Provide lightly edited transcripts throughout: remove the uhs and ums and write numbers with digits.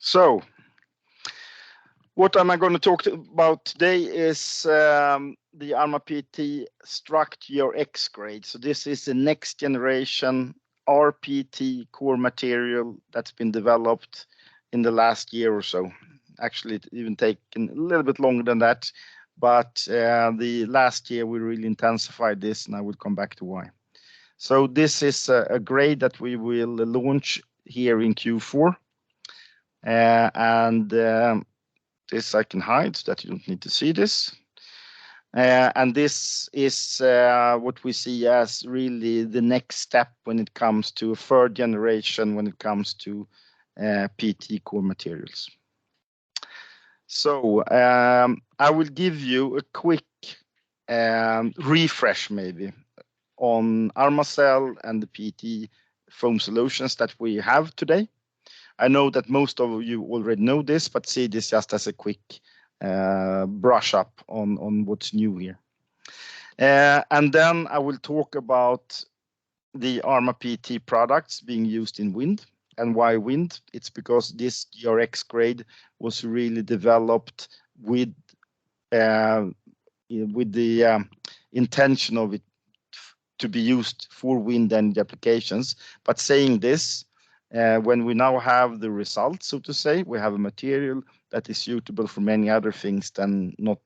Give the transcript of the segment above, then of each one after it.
So, what am I going to talk about today is the ArmaPET Struct GRX grade. So this is the next generation rPET core material that's been developed in the last year or so. Actually, it even taken a little bit longer than that, but the last year we really intensified this, and I will come back to why. So this is a grade that we will launch here in Q4, this I can hide so that you don't need to see this. And this is what we see as really the next step when it comes to a third generation, when it comes to PET core materials. So I will give you a quick refresh maybe on Armacell and the PET foam solutions that we have today. I know that most of you already know this, but see this just as a quick brush up on what's new here. And then I will talk about the ArmaPET products being used in wind. And why wind? It's because this GRX grade was really developed with the intention of it to be used for wind energy applications. But saying this, when we now have the results, so to say, we have a material that is suitable for many other things than not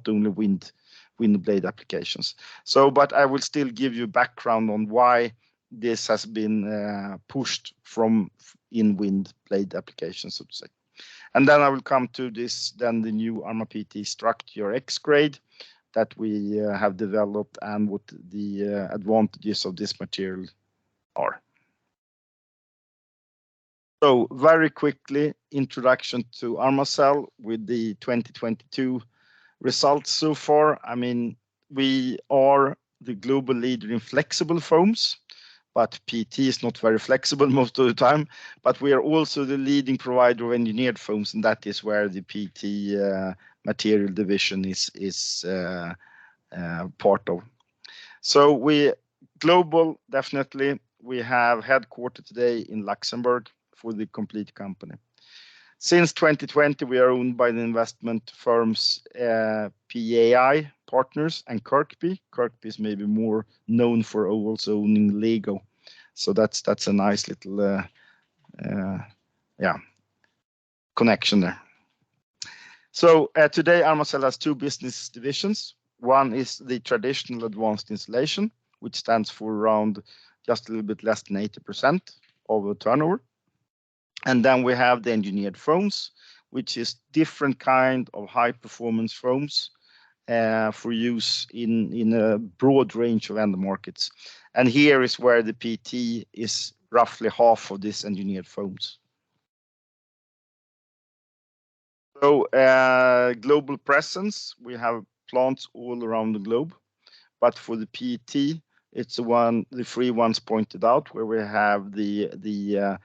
only wind blade applications. So, but I will still give you background on why this has been pushed from in wind blade applications, so to say. And then I will come to this, then the new ArmaPET Struct GRX grade that we have developed and what the advantages of this material are. So very quickly, introduction to Armacell with the 2022 results so far. I mean, we are the global leader in flexible foams, but PET is not very flexible most of the time. But we are also the leading provider of engineered foams, and that is where the PET material division is part of. So we global, definitely. We have headquartered today in Luxembourg for the complete company. Since 2020, we are owned by the investment firms PAI Partners and Kirkby. Kirkby is maybe more known for also owning Lego. So that's a nice little connection there. So today Armacell has two business divisions. One is the traditional advanced insulation, which stands for around just a little bit less than 80% of the turnover. And then we have the engineered foams, which is different kind of high performance foams for use in a broad range of end markets. And here is where the PET is roughly half of this engineered foams. So global presence, we have plants all around the globe, but for the PET, it's the three ones pointed out where we have the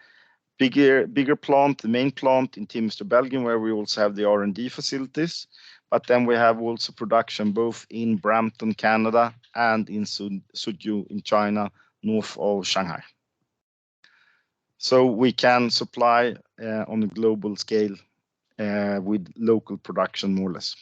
bigger plant, the main plant in Timster, Belgium, where we also have the R&D facilities. But then we have also production both in Brampton, Canada, and in Suzhou in China, north of Shanghai. So we can supply on a global scale with local production, more or less.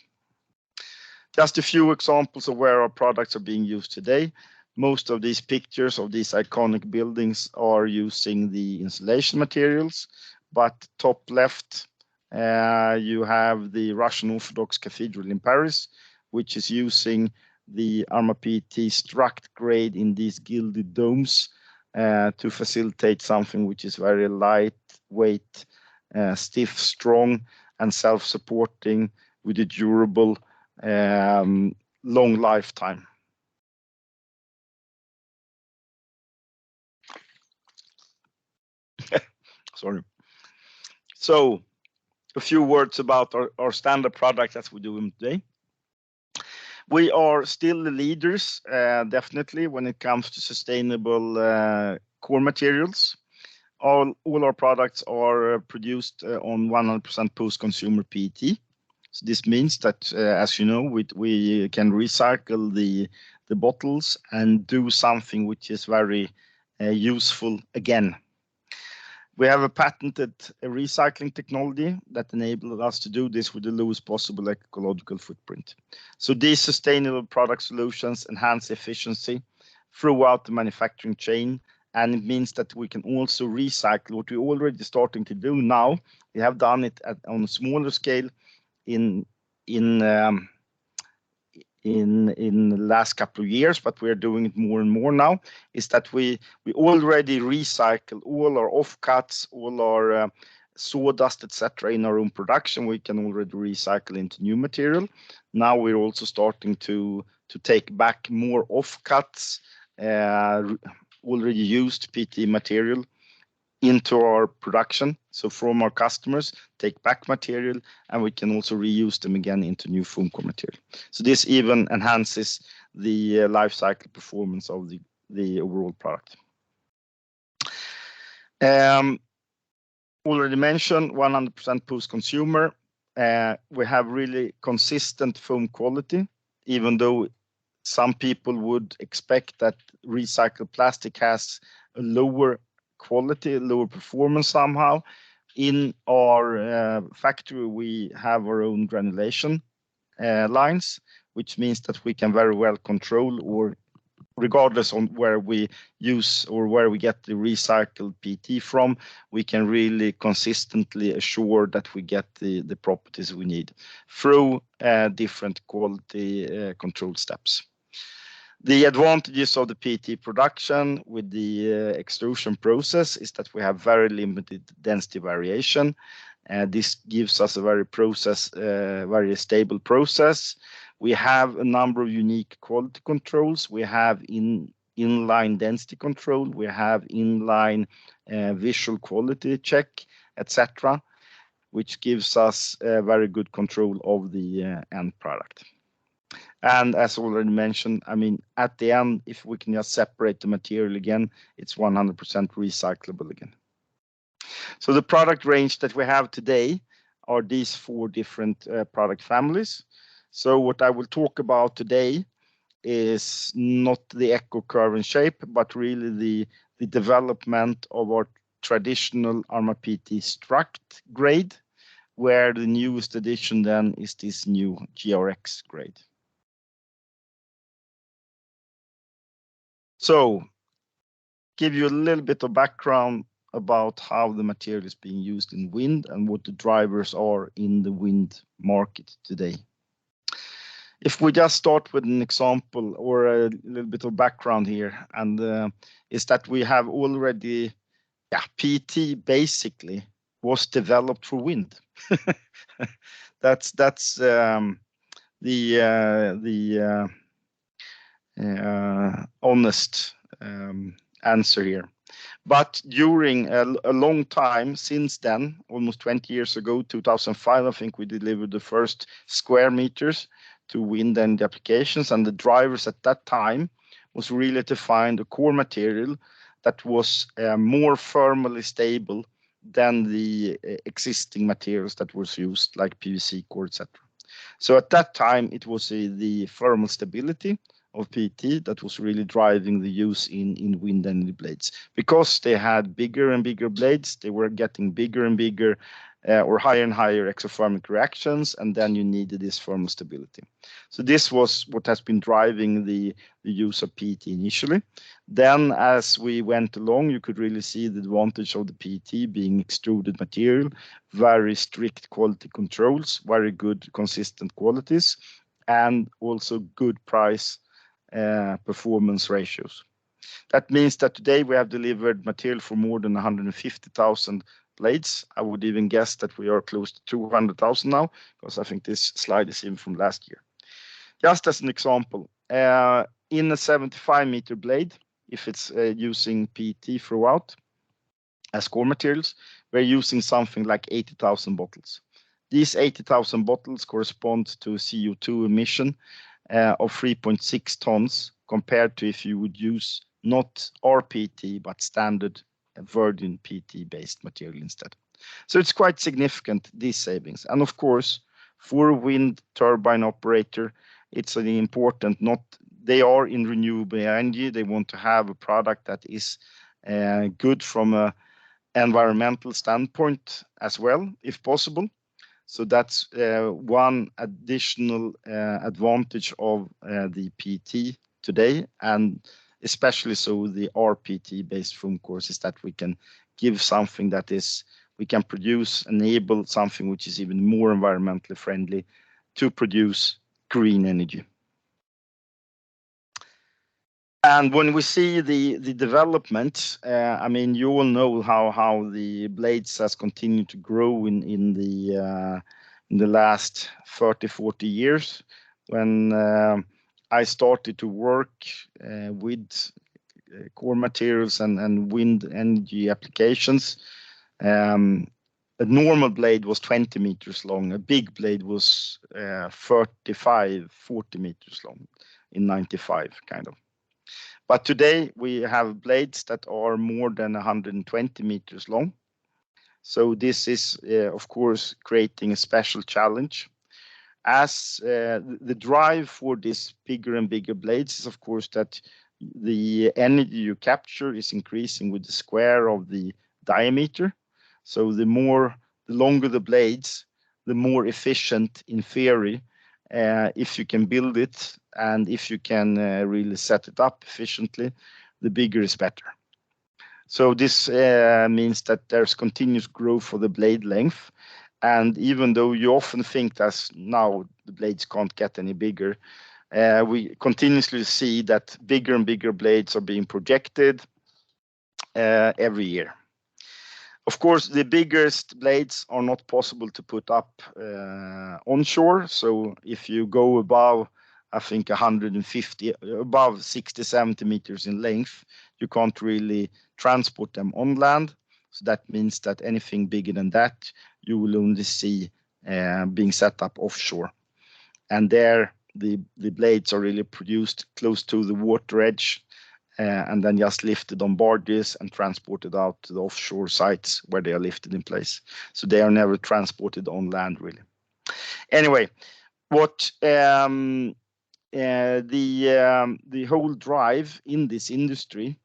Just a few examples of where our products are being used today. Most of these pictures of these iconic buildings are using the insulation materials, but top left, you have the Russian Orthodox Cathedral in Paris, which is using the ArmaPET Struct grade in these gilded domes to facilitate something which is very lightweight, stiff, strong, and self-supporting with a durable, long lifetime. Sorry. So a few words about our standard products as we do them today. We are still the leaders, definitely, when it comes to sustainable core materials. All our products are produced on 100% post-consumer PET. So this means that, as you know, we can recycle the bottles and do something which is very useful again. We have a patented recycling technology that enables us to do this with the lowest possible ecological footprint. So these sustainable product solutions enhance efficiency throughout the manufacturing chain, and it means that we can also recycle what we're already starting to do now. We have done it on a smaller scale in the last couple of years, but we're doing it more and more now, is that we already recycle all our offcuts, all our sawdust, etc. in our own production. We can already recycle into new material. Now we're also starting to take back more offcuts, already used PET material into our production. So from our customers, take back material, and we can also reuse them again into new foam core material. So this even enhances the life cycle performance of the overall product. Already mentioned 100% post-consumer. We have really consistent foam quality, even though some people would expect that recycled plastic has a lower quality, lower performance somehow. In our factory, we have our own granulation lines, which means that we can very well control, or regardless on where we use or where we get the recycled PET from, we can really consistently assure that we get the properties we need through different quality control steps. The advantages of the PET production with the extrusion process is that we have very limited density variation. This gives us a very stable process. We have a number of unique quality controls. We have inline density control. We have inline visual quality check, etc., which gives us very good control of the end product. And as already mentioned, I mean, at the end, if we can just separate the material again, it's 100% recyclable again. So the product range that we have today are these 4 different product families. So what I will talk about today is not the echo curve and shape, but really the development of our traditional ArmaPET Struct grade, where the newest addition then is this new GRX grade. So, give you a little bit of background about how the material is being used in wind and what the drivers are in the wind market today. If we just start with an example or a little bit of background here, and is that we have already, PET basically was developed for wind. That's the honest answer here. But during a long time since then, almost 20 years ago, 2005, I think we delivered the first square meters to wind energy applications, and the drivers at that time was really to find a core material that was more thermally stable than the existing materials that was used, like PVC core, etc. So at that time, it was the thermal stability of PET that was really driving the use in wind energy blades. Because they had bigger and bigger blades, they were getting bigger and bigger or higher and higher exothermic reactions, and then you needed this thermal stability. So this was what has been driving the use of PET initially. Then as we went along, you could really see the advantage of the PET being extruded material, very strict quality controls, very good consistent qualities, and also good price performance ratios. That means that today we have delivered material for more than 150,000 blades. I would even guess that we are close to 200,000 now, because I think this slide is even from last year. Just as an example, in a 75-meter blade, if it's using PET throughout as core materials, we're using something like 80,000 bottles. These 80,000 bottles correspond to a CO2 emission of 3.6 tons, compared to if you would use not rPET, but standard virgin PET-based material instead. So it's quite significant, these savings. And of course, for a wind turbine operator, it's an important, they are in renewable energy. They want to have a product that is good from a environmental standpoint as well, if possible. So that's one additional advantage of the PET today, and especially so the rPET based foam cores, is that we can give something that is, we can produce, enable something which is even more environmentally friendly to produce green energy. And when we see the development, I mean, you all know how the blades has continued to grow in the last 30, 40 years. When I started to work with core materials and wind energy applications, a normal blade was 20 meters long. A big blade was 35, 40 meters long in 95, kind of. But today we have blades that are more than 120 meters long. So this is, of course, creating a special challenge. As the drive for these bigger and bigger blades is, of course, that the energy you capture is increasing with the square of the diameter. So the longer the blades, the more efficient, in theory, if you can build it and if you can really set it up efficiently, the bigger is better. So this means that there's continuous growth for the blade length. And even though you often think that now the blades can't get any bigger, we continuously see that bigger and bigger blades are being projected every year. Of course, the biggest blades are not possible to put up onshore. So if you go above, I think 150, above 60, 70 meters in length, you can't really transport them on land. So that means that anything bigger than that, you will only see being set up offshore. And there, the blades are really produced close to the water edge, and then just lifted on barges and transported out to the offshore sites where they are lifted in place. So they are never transported on land, really. Anyway, what the whole drive in this industry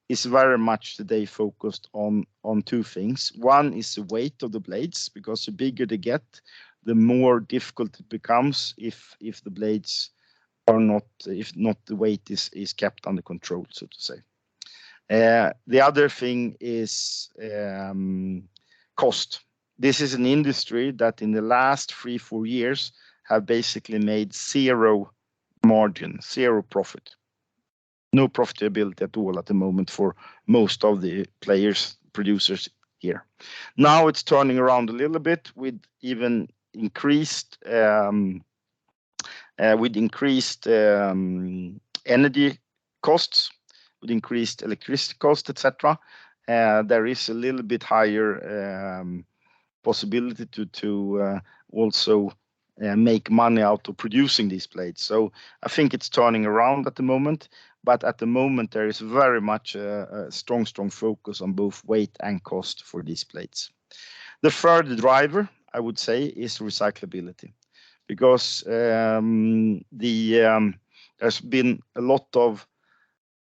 is very much today focused on two things. One is the weight of the blades, because the bigger they get, the more difficult it becomes if the blades are not, if not the weight is kept under control, so to say. The other thing is cost. This is an industry that in the last 3-4 years have basically made zero margin, zero profit. No profitability at all at the moment for most of the players, producers here. Now it's turning around a little bit with even increased energy costs, with increased electricity costs, etc. There is a little bit higher possibility to also make money out of producing these blades. So I think it's turning around at the moment, but at the moment there is very much a strong focus on both weight and cost for these blades. The third driver, I would say, is recyclability, because there's been a lot of,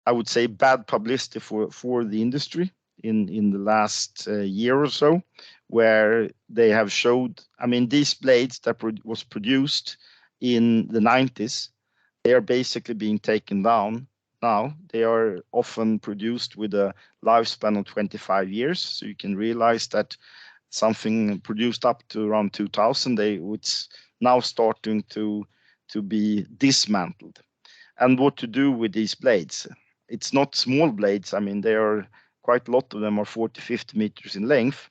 I would say, bad publicity for the industry in the last year or so, where they have showed, I mean, these blades that was produced in the 90s, they are basically being taken down now. They are often produced with a lifespan of 25 years. So you can realize that something produced up to around 2000, it's now starting to be dismantled. And what to do with these blades? It's not small blades. I mean, they are quite a lot of them are 40, 50 meters in length,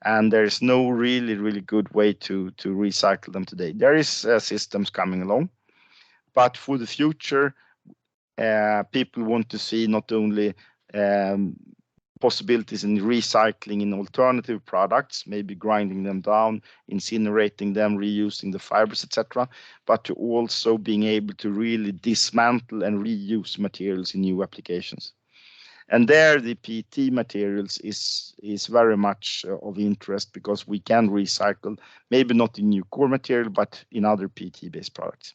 and there is no really good way to recycle them today. There is systems coming along, but for the future, people want to see not only possibilities in recycling in alternative products, maybe grinding them down, incinerating them, reusing the fibers, etc., but to also being able to really dismantle and reuse materials in new applications. And there the PET materials is very much of interest, because we can recycle, maybe not in new core material, but in other PET-based products.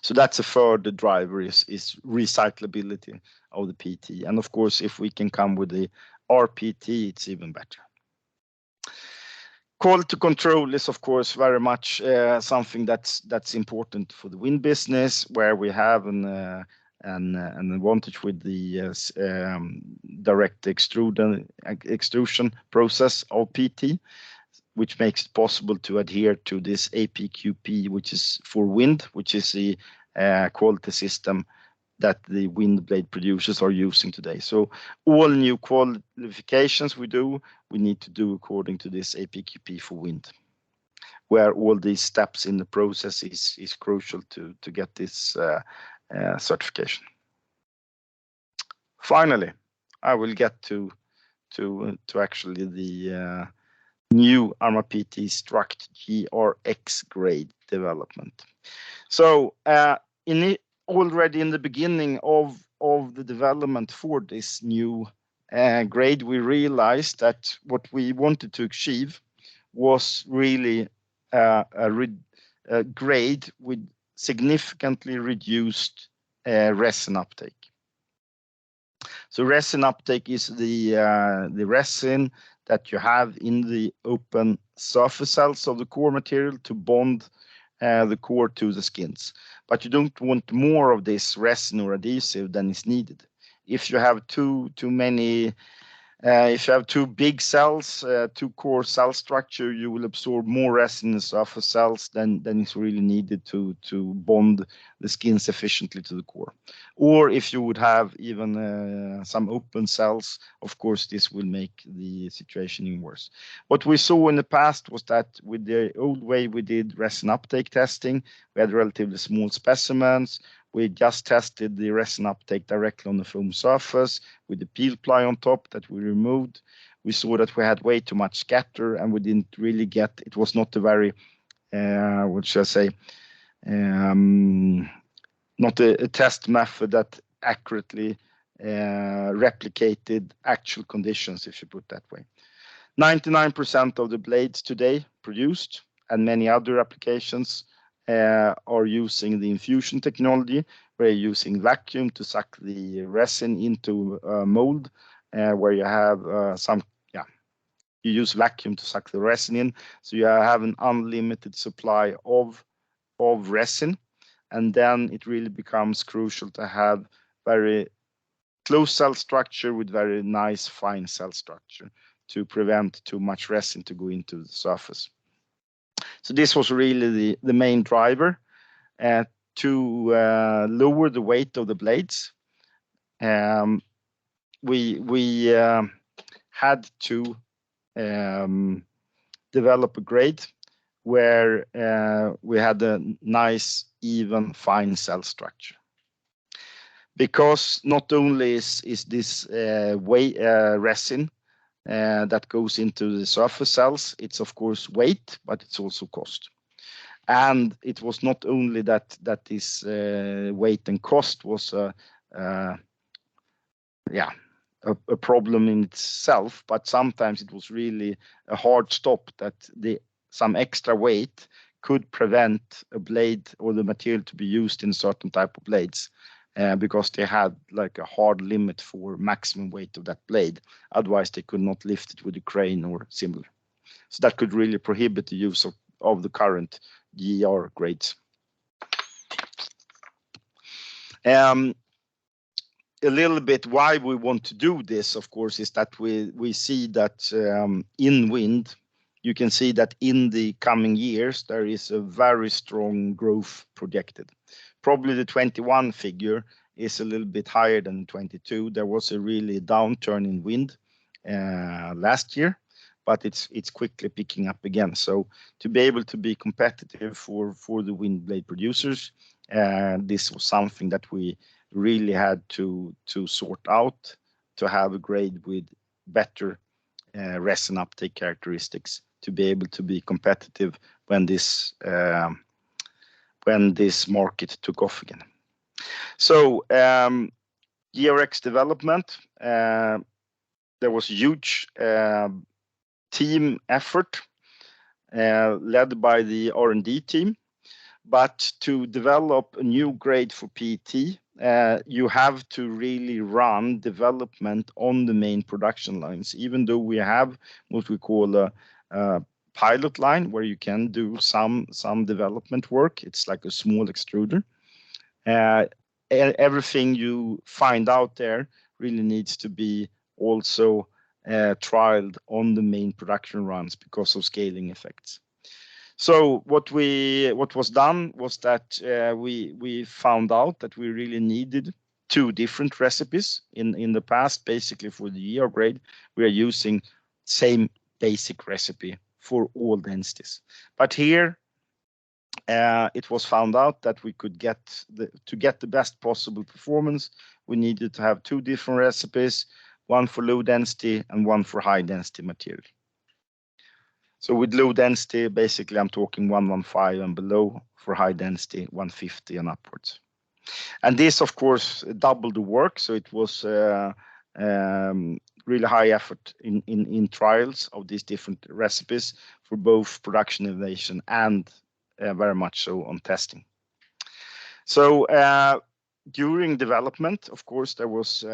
So that's a third driver is recyclability of the PET. And of course, if we can come with the rPET, it's even better. Quality control is, of course, very much something that's important for the wind business, where we have an advantage with the direct extrusion process of PET, which makes it possible to adhere to this APQP, which is for wind, which is the quality system that the wind blade producers are using today. So all new qualifications we need to do according to this APQP for wind, where all these steps in the process is crucial to get this certification. Finally, I will get to actually the new ArmaPET Struct GRX grade development. So already in the beginning of the development for this new grade, we realized that what we wanted to achieve was really a grade with significantly reduced resin uptake. So resin uptake is the resin that you have in the open surface cells of the core material to bond the core to the skins. But you don't want more of this resin or adhesive than is needed. If you have too many, if you have too big cells, too core cell structure, you will absorb more resin in the surface cells than is really needed to bond the skins efficiently to the core. Or if you would have even some open cells, of course, this will make the situation even worse. What we saw in the past was that with the old way we did resin uptake testing, we had relatively small specimens. We just tested the resin uptake directly on the foam surface with the peel ply on top that we removed. We saw that we had way too much scatter, and we didn't really get, it was not a very, what should I say, not a test method that accurately replicated actual conditions, if you put it that way. 99% of the blades today produced and many other applications are using the infusion technology, where you're using vacuum to suck the resin into a mold, where you have you use vacuum to suck the resin in, so you have an unlimited supply of resin, and then it really becomes crucial to have very close cell structure with very nice fine cell structure to prevent too much resin to go into the surface. So this was really the main driver to lower the weight of the blades. We had to develop a grade where we had a nice, even, fine cell structure. Because not only is this resin that goes into the surface cells, it's of course weight, but it's also cost. And it was not only that this weight and cost was a problem in itself, but sometimes it was really a hard stop that some extra weight could prevent a blade or the material to be used in certain type of blades. Because they had like a hard limit for maximum weight of that blade. Otherwise, they could not lift it with a crane or similar. So that could really prohibit the use of the current GR grades. A little bit why we want to do this, of course, is that we see that in wind, you can see that in the coming years, there is a very strong growth projected. Probably the 21 figure is a little bit higher than 22. There was a really downturn in wind last year, but it's quickly picking up again. So to be able to be competitive for the wind blade producers, this was something that we really had to sort out to have a grade with better resin uptake characteristics to be able to be competitive when this market took off again. So GRX development, there was a huge team effort led by the R&D team, But to develop a new grade for PET, you have to really run development on the main production lines, even though we have what we call a pilot line where you can do some development work. It's like a small extruder. Everything you find out there really needs to be also trialed on the main production runs because of scaling effects. So what was done was that we found out that we really needed two different recipes. In the past, basically for the GR grade, we are using same basic recipe for all densities. But here it was found out that we could get the best possible performance, we needed to have two different recipes, one for low density and one for high density material. So with low density, basically I'm talking 115 and below. For high density, 150 and upwards. And this, of course, doubled the work. So it was really high effort in trials of these different recipes for both production innovation and very much so on testing. So during development, of course, there was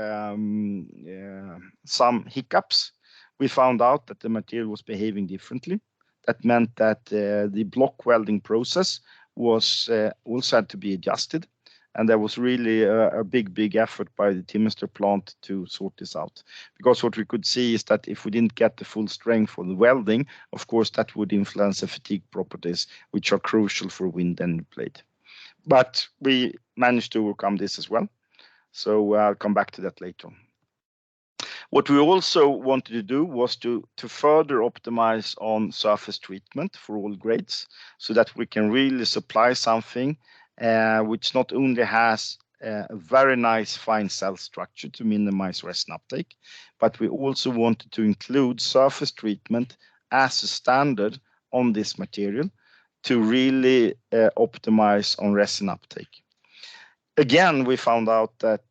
some hiccups. We found out that the material was behaving differently. That meant that the block welding process was also had to be adjusted. And there was really a big effort by the Timester plant to sort this out. Because what we could see is that if we didn't get the full strength for the welding, of course, that would influence the fatigue properties, which are crucial for wind end plate. But we managed to overcome this as well. So I'll come back to that later on. What we also wanted to do was to further optimize on surface treatment for all grades so that we can really supply something which not only has a very nice fine cell structure to minimize resin uptake, but we also wanted to include surface treatment as a standard on this material to really optimize on resin uptake. Again, we found out that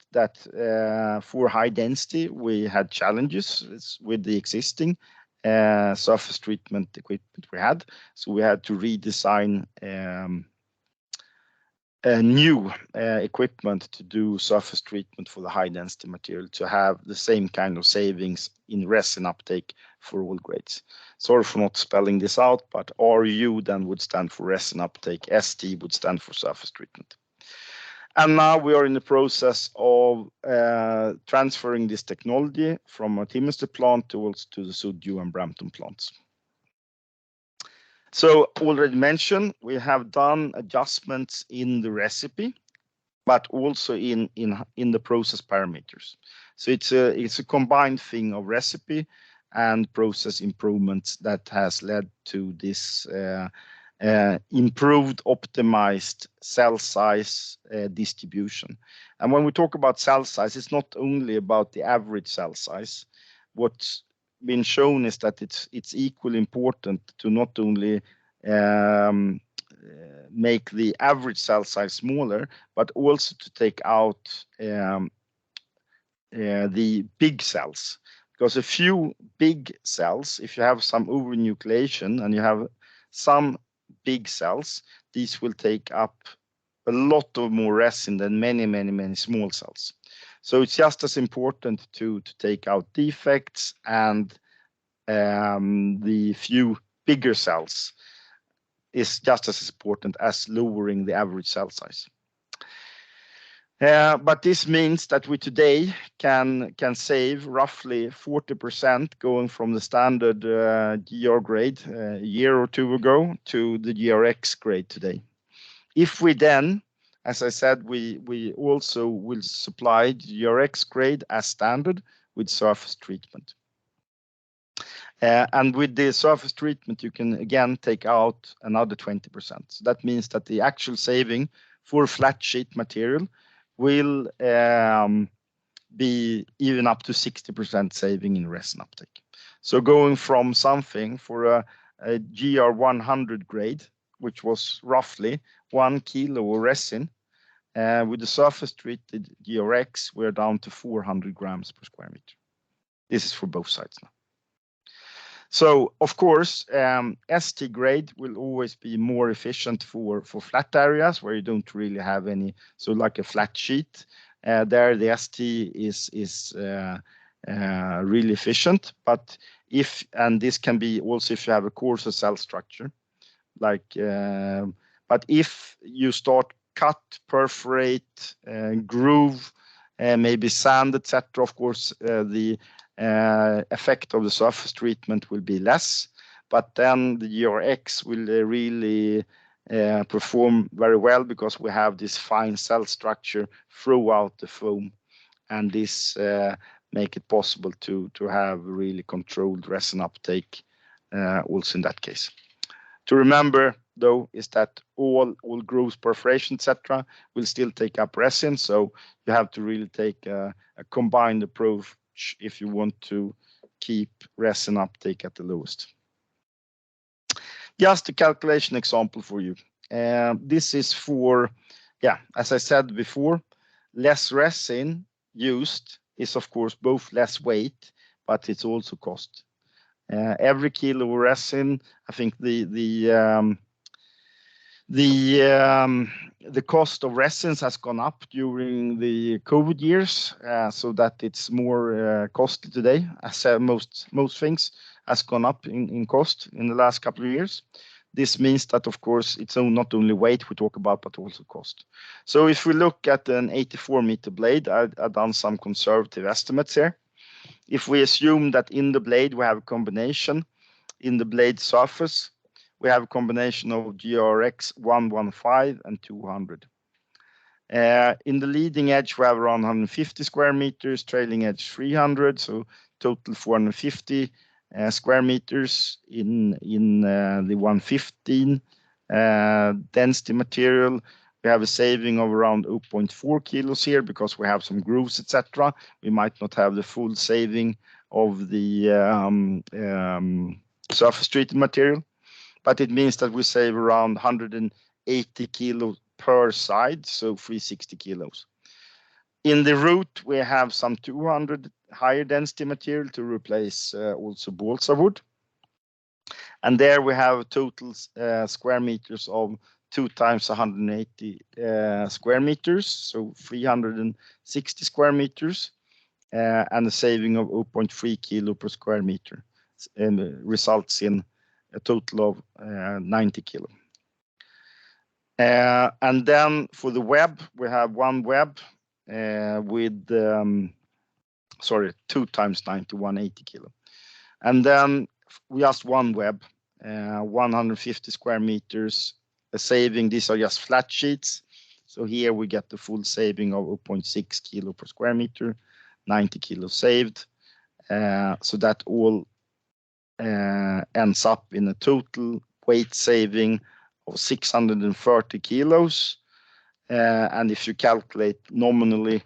for high density, we had challenges with the existing surface treatment equipment we had. So we had to redesign new equipment to do surface treatment for the high density material to have the same kind of savings in resin uptake for all grades. Sorry for not spelling this out, but RU then would stand for resin uptake, ST would stand for surface treatment. And now we are in the process of transferring this technology from a Timester plant to the Sudbury and Brampton plants. So already mentioned, we have done adjustments in the recipe, but also in the process parameters. So it's a combined thing of recipe and process improvements that has led to this improved, optimized cell size distribution. And when we talk about cell size, it's not only about the average cell size. What's been shown is that it's equally important to not only make the average cell size smaller, but also to take out the big cells. Because a few big cells, if you have some overnucleation and you have some big cells, these will take up a lot of more resin than many small cells. So it's just as important to take out defects and the few bigger cells is just as important as lowering the average cell size. But this means that we today can save roughly 40% going from the standard GR grade a year or two ago to the GRX grade today. If we then, as I said, we also will supply GRX grade as standard with surface treatment. And with the surface treatment, you can again take out another 20%. So that means that the actual saving for flat sheet material will be even up to 60% saving in resin uptake. So going from something for a GR100 grade, which was roughly 1 kilo of resin, with the surface treated GRX, we're down to 400 grams per square meter. This is for both sides now. So of course, ST grade will always be more efficient for flat areas where you don't really have any, so like a flat sheet. There the ST is really efficient, but and this can be also if you have a coarser cell structure, like, but if you start cut, perforate, groove, maybe sand, etc., of course, the effect of the surface treatment will be less, but then the GRX will really perform very well because we have this fine cell structure throughout the foam, and this make it possible to have really controlled resin uptake also in that case. To remember, though, is that all grooves, perforation, etc., will still take up resin. So you have to really take a combined approach if you want to keep resin uptake at the lowest. Just a calculation example for you. This is for, as I said before, less resin used is of course both less weight, but it's also cost. Every kilo of resin, I think the cost of resins has gone up during the COVID years, so that it's more costly today. As most things has gone up in cost in the last couple of years. This means that, of course, it's not only weight we talk about, but also cost. So if we look at an 84-meter blade, I've done some conservative estimates here. If we assume that in the blade we have a combination, in the blade surface, we have a combination of GRX 115 and 200. In the leading edge, we have around 150 square meters, trailing edge 300, so total 450 square meters in the 115 density material. We have a saving of around 0.4 kilos here because we have some grooves, etc. We might not have the full saving of the surface treated material, but it means that we save around 180 kilos per side, so 360 kilos. In the root, we have some 200 higher density material to replace also balsa wood. And there we have total square meters of 2 times 180 square meters, so 360 square meters, and a saving of 0.3 kilo per square meter, and results in a total of 90 kilo. And then for the web, we have one web with 2 times 90, 180 kilo. And then we just one web, 150 square meters, a saving. These are just flat sheets. So here we get the full saving of 0.6 kilo per square meter, 90 kilos saved. So that all ends up in a total weight saving of 630 kilos. And if you calculate nominally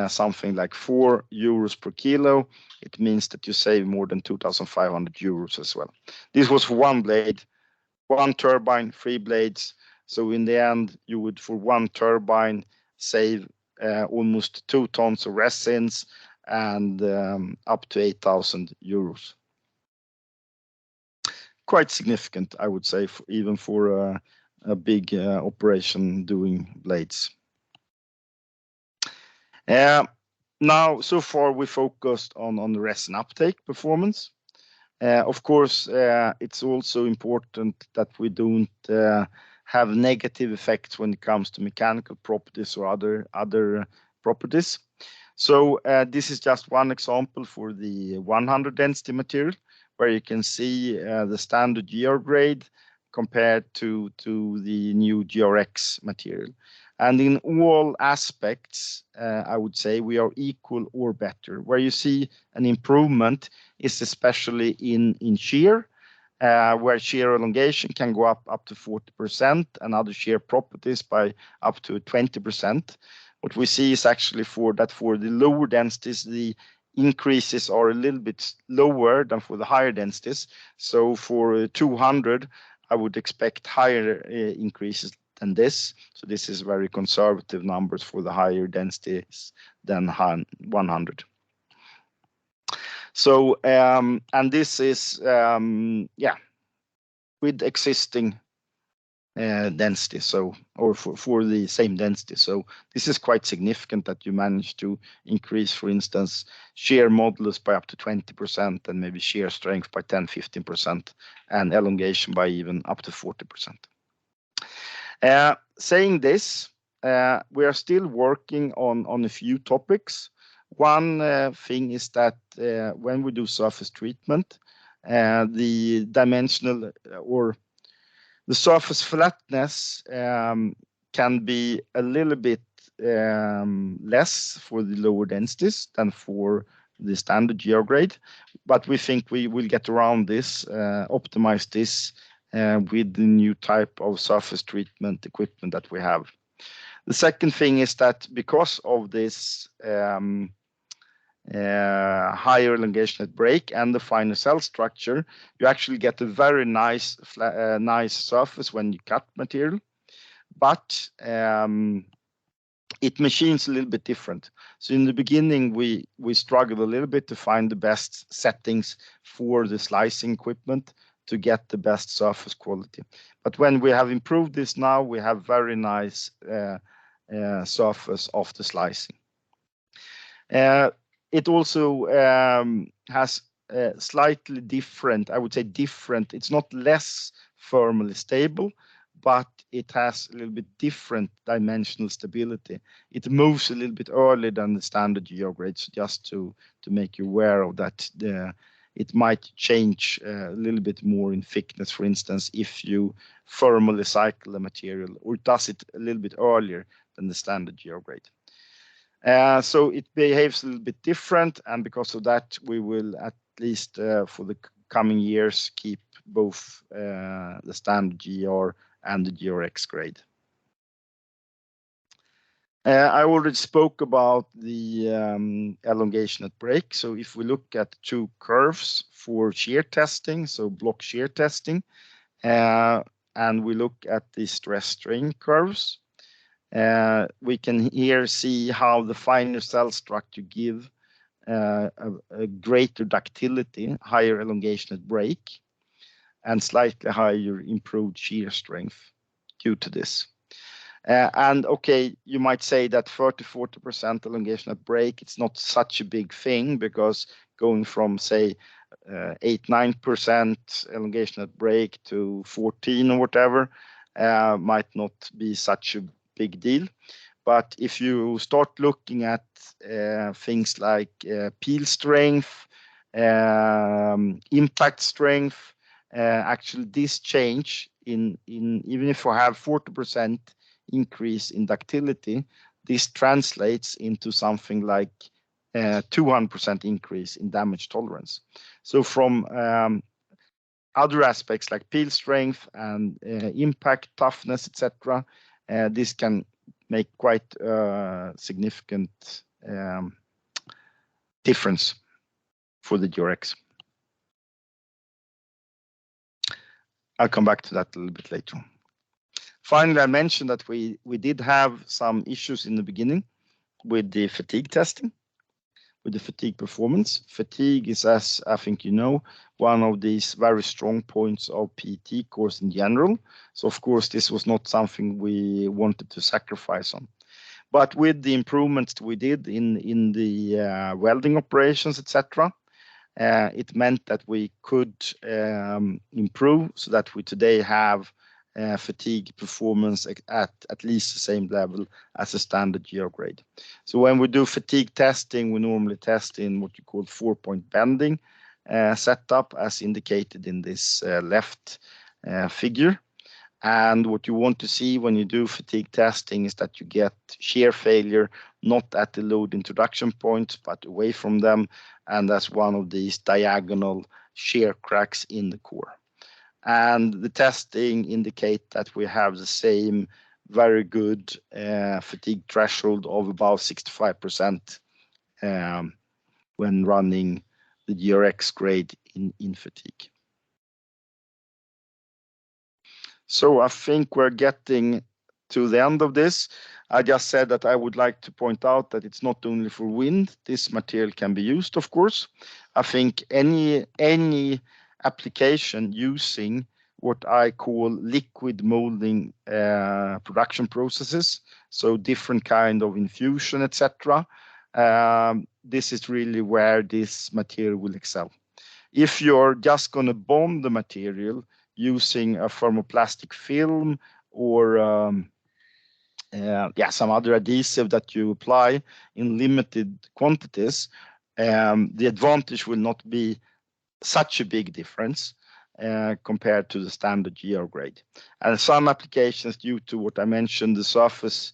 something like 4 euros per kilo, it means that you save more than 2,500 euros as well. This was for one blade, one turbine, 3 blades. So in the end, you would, for one turbine, save almost 2 tons of resins and up to 8,000 euros. Quite significant, I would say, even for a big operation doing blades. Now, so far we focused on the resin uptake performance. Of course, it's also important that we don't have negative effects when it comes to mechanical properties or other properties. So this is just one example for the 100 density material, where you can see the standard GR grade compared to the new GRX material. And in all aspects, I would say we are equal or better. Where you see an improvement is especially in shear, where shear elongation can go up to 40% and other shear properties by up to 20%. What we see is actually for the lower densities, the increases are a little bit lower than for the higher densities. So for 200, I would expect higher increases than this. So this is very conservative numbers for the higher densities than 100. So and this is with existing density, so or for the same density. So this is quite significant that you manage to increase, for instance, shear modulus by up to 20% and maybe shear strength by 10-15% and elongation by even up to 40%. Saying this, we are still working on a few topics. One thing is that when we do surface treatment, the dimensional or the surface flatness can be a little bit less for the lower densities than for the standard geograde, but we think we will get around this, optimize this with the new type of surface treatment equipment that we have. The second thing is that because of this higher elongation at break and the finer cell structure, you actually get a very nice nice surface when you cut material, but it machines a little bit different. So in the beginning, we struggled a little bit to find the best settings for the slicing equipment to get the best surface quality. But when we have improved this now, we have very nice surface of the slicing. It also has slightly different, I would say different, it's not less thermally stable, but it has a little bit different dimensional stability. It moves a little bit earlier than the standard geogrades, just to make you aware of that. It might change a little bit more in thickness, for instance, if you thermally cycle the material, or it does it a little bit earlier than the standard geograde. So it behaves a little bit different, and because of that, we will at least for the coming years keep both the standard GR and the GRX grade. I already spoke about the elongation at break. So if we look at two curves for shear testing, so block shear testing, and we look at the stress strain curves, we can here see how the finer cell structure give a greater ductility, higher elongation at break, and slightly higher improved shear strength due to this. And okay, you might say that 30-40% elongation at break, it's not such a big thing, because going from say 8-9% elongation at break to 14 or whatever might not be such a big deal. But if you start looking at things like peel strength, impact strength, actually this change in even if we have 40% increase in ductility, this translates into something like 200% increase in damage tolerance. So from other aspects like peel strength and impact toughness, etc., this can make quite significant difference for the GRX. I'll come back to that a little bit later. Finally, I mentioned that we did have some issues in the beginning with the fatigue testing, with the fatigue performance. Fatigue is, as I think you know, one of these very strong points of PET course in general. So of course, this was not something we wanted to sacrifice on. But with the improvements we did in the welding operations, etc., it meant that we could improve so that we today have fatigue performance at least the same level as a standard geograde. So when we do fatigue testing, we normally test in what you call 4-point bending setup, as indicated in this left figure. And what you want to see when you do fatigue testing is that you get shear failure not at the load introduction points, but away from them, and that's one of these diagonal shear cracks in the core. And the testing indicate that we have the same very good fatigue threshold of about 65% when running the GRX grade in fatigue. So I think we're getting to the end of this. I just said that I would like to point out that it's not only for wind. This material can be used, of course. I think any application using what I call liquid molding production processes, so different kind of infusion, etc. This is really where this material will excel. If you're just going to bond the material using a thermoplastic film or some other adhesive that you apply in limited quantities, the advantage will not be such a big difference compared to the standard GR grade. And some applications, due to what I mentioned, the surface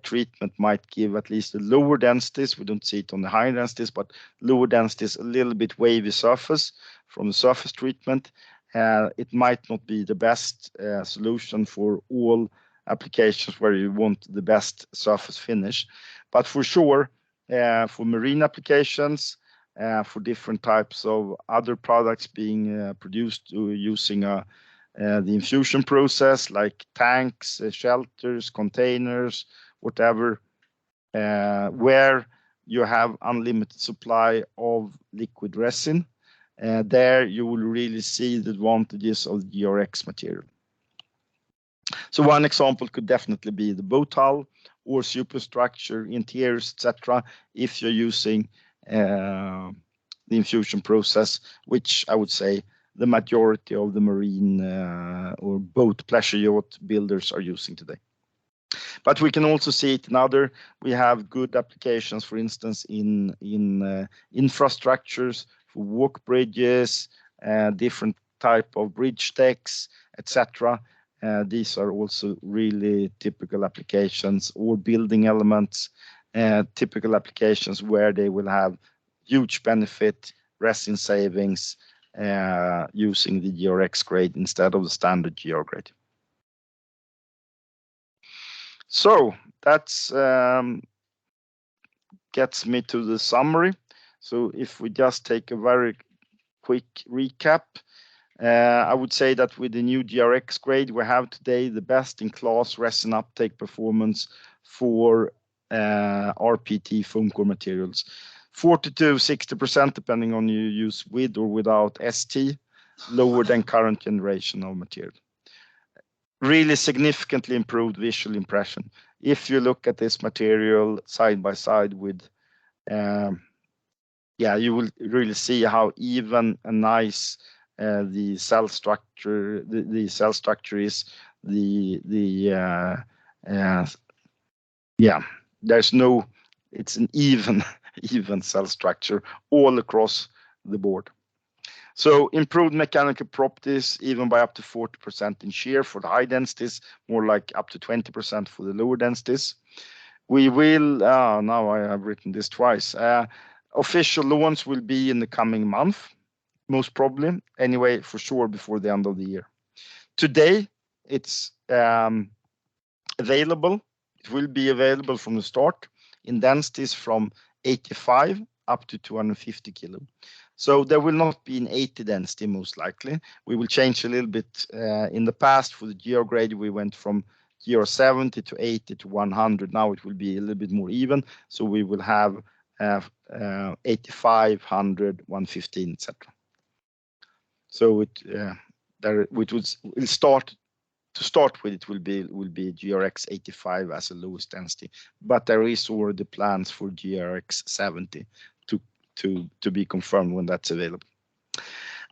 treatment might give at least the lower densities. We don't see it on the higher densities, but lower densities, a little bit wavy surface from the surface treatment. It might not be the best solution for all applications where you want the best surface finish, but for sure, for marine applications, for different types of other products being produced using the infusion process, like tanks, shelters, containers, whatever, where you have unlimited supply of liquid resin, there you will really see the advantages of the GRX material. So one example could definitely be the boat hull or superstructure, interiors, etc. If you're using the infusion process, which I would say the majority of the marine or boat pleasure yacht builders are using today. But we can also see it in other. We have good applications, for instance, in infrastructures for walk bridges, different type of bridge decks, etc. These are also really typical applications, or building elements, typical applications where they will have huge benefit, resin savings, using the GRX grade instead of the standard GR grade. So that's gets me to the summary. So if we just take a very quick recap, I would say that with the new GRX grade, we have today the best-in-class resin uptake performance for rPET foam core materials. 40 to 60%, depending on you use with or without ST, lower than current generation of material. Really significantly improved visual impression. If you look at this material side by side with, you will really see how even and nice the cell structure, the cell structure is. There's no, it's an even cell structure all across the board. So improved mechanical properties, even by up to 40% in shear for the high densities, more like up to 20% for the lower densities. We will, now I have written this twice, official launch will be in the coming month, most probably, anyway, for sure before the end of the year. Today, it's available. It will be available from the start in densities from 85 up to 250 kilo. So there will not be an 80 density, most likely. We will change a little bit. In the past, for the GR grade, we went from GR 70 to 80 to 100. Now it will be a little bit more even. So we will have 85, 100, 115, etc. So it will start. To start with, it will be GRX 85 as a lowest density, but there is already plans for GRX 70 to be confirmed when that's available.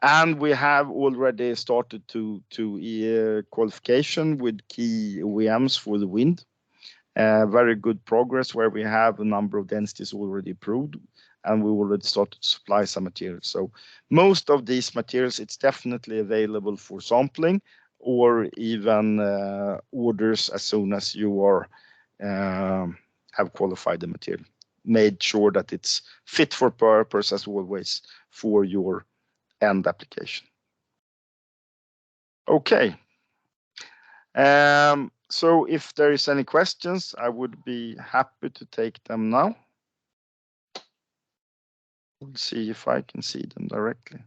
And we have already started to qualification with key OEMs for the wind. Very good progress where we have a number of densities already approved, and we already started to supply some materials. So most of these materials, it's definitely available for sampling, or even orders as soon as you are have qualified the material, made sure that it's fit for purpose as always for your end application. Okay. So if there is any questions, I would be happy to take them now. We'll see if I can see them directly.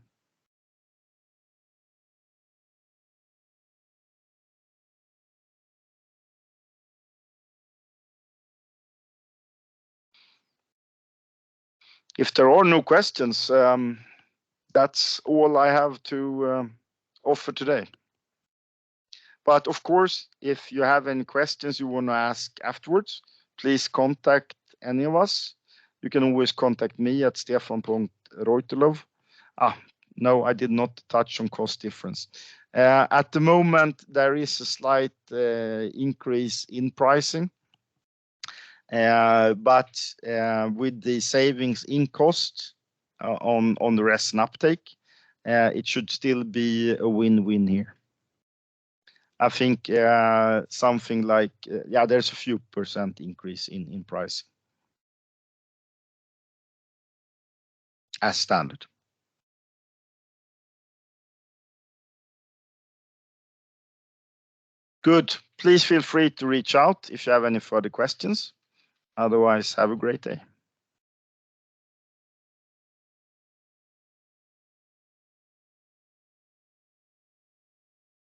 If there are no questions, that's all I have to offer today. But of course, if you have any questions you want to ask afterwards, please contact any of us. You can always contact me at stefan.reuterlov. No, I did not touch on cost difference. At the moment, there is a slight increase in pricing. But with the savings in cost on the resin uptake, it should still be a win-win here. I think something like, there's a few percent increase in pricing as standard. Good. Please feel free to reach out if you have any further questions. Otherwise, have a great day.